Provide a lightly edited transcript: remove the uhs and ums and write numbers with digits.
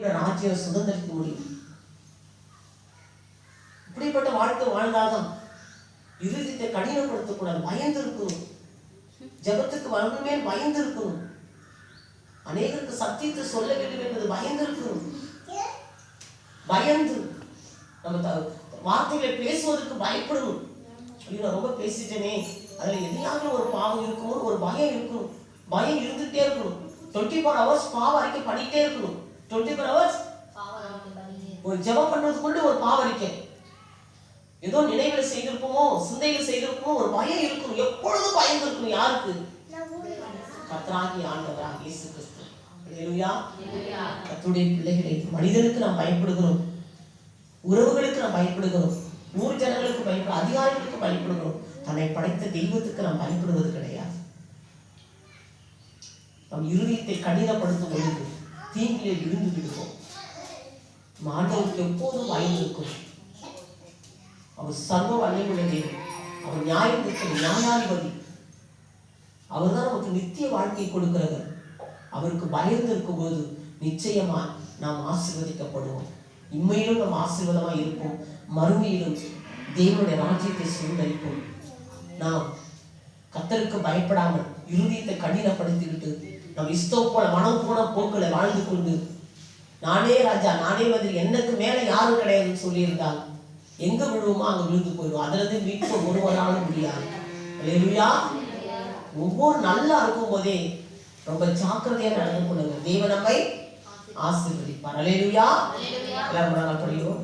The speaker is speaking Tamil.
ராஜ்யம் சுதந்திரிக்க முடியும். இப்படிப்பட்ட வாழ்க்கை வாழ்ந்தாதான் இருதயத்தை கடினப்படுத்தக்கூடாது. பயந்து இருக்கணும். ஜபத்துக்கு வரணுமே பயந்து இருக்கணும். அநேகருக்கு சத்தியத்தை சொல்ல வேண்டும் என்பது பயந்து இருக்கணும். பயந்து நம்ம வார்த்தைகளை பேசுவதற்கு பயப்படணும். நான் ரொம்ப பேசிட்டேனே, அதுல எதையாவது ஒரு பாவம் இருக்கணும், ஒரு பயம் இருக்கணும். பயம் இருந்துட்டே இருக்கணும். 24 hours பாவ அறிக்கை பண்ணிட்டே இருக்கணும். 24 hours ஒரு ஜெபம் பண்றது கொண்டு ஒரு பாவ அறிக்கை. ஏதோ நினைவுல செய்திருப்போமோ, சிந்தையில செய்திருப்போமோ, ஒரு பயம் இருக்கணும். எப்பொழுதும் பயம் இருக்கணும். யாருக்கு? கர்த்தராகிய ஆண்டவராகிய இயேசு கிறிஸ்து. அல்லேலூயா. கர்த்தருடைய பிள்ளைகளே, மனிதனுக்கு நாம் பயப்படுகிறோம், உறவுகளுக்கு நாம் பயப்படுகிறோம், ஊர் ஜனங்களுக்கு பயப்படும், அதிகாரிகளுக்கு பயப்படுகிறோம். தன்னை படைத்த தெய்வத்துக்கு நாம் பயப்படுவது கிடையாது. நம் இருதயத்தை கடினப்படுத்தும் பொழுது தீங்கிலே விழுந்து விடுவோம். ஆண்டவருக்கு எப்போதும் பயந்து இருக்கும். அவர் சர்வ வல்லமையுள்ள தேவன். அவர் நியாயத்திற்கு நியாயாதிபதி. அவர் தான் நமக்கு நித்திய வாழ்க்கை கொடுக்கிறவர். அவருக்கு பயந்து இருக்கும் போது நிச்சயமா நாம் ஆசீர்வதிக்கப்படுவோம். இம்மையிலும் நாம் ஆசீர்வாதமா இருப்போம். மறுமையிலும் தேவனுடைய ராஜ்யத்தை சுதந்தரிப்போம். நாம் கர்த்தருக்கு பயப்படாமல் இருதயத்தை கடினப்படுத்திவிட்டு நம் இஷ்டம் போல மனம் போன போக்களை வாழ்ந்து கொண்டு நானே ராஜா, நானே மந்திரி, எனக்கு மேல யாரும் கிடையாதுன்னு சொல்லியிருந்தால் எங்க விழுவோமோ அங்க விழுந்து போயிடும். அதிலிருந்து மீட்க ஒருவராலும் முடியாது. அல்லேலூயா. ஒவ்வொரு நல்லா இருக்கும் போதே ரொம்ப ஜாக்கிரதையா நடந்து கொள்ளுங்க. தேவன் நம்மை ஆசீர்வதிப்பார். அல்லேலூயா. எல்லாரும் படிக்கிறோம்.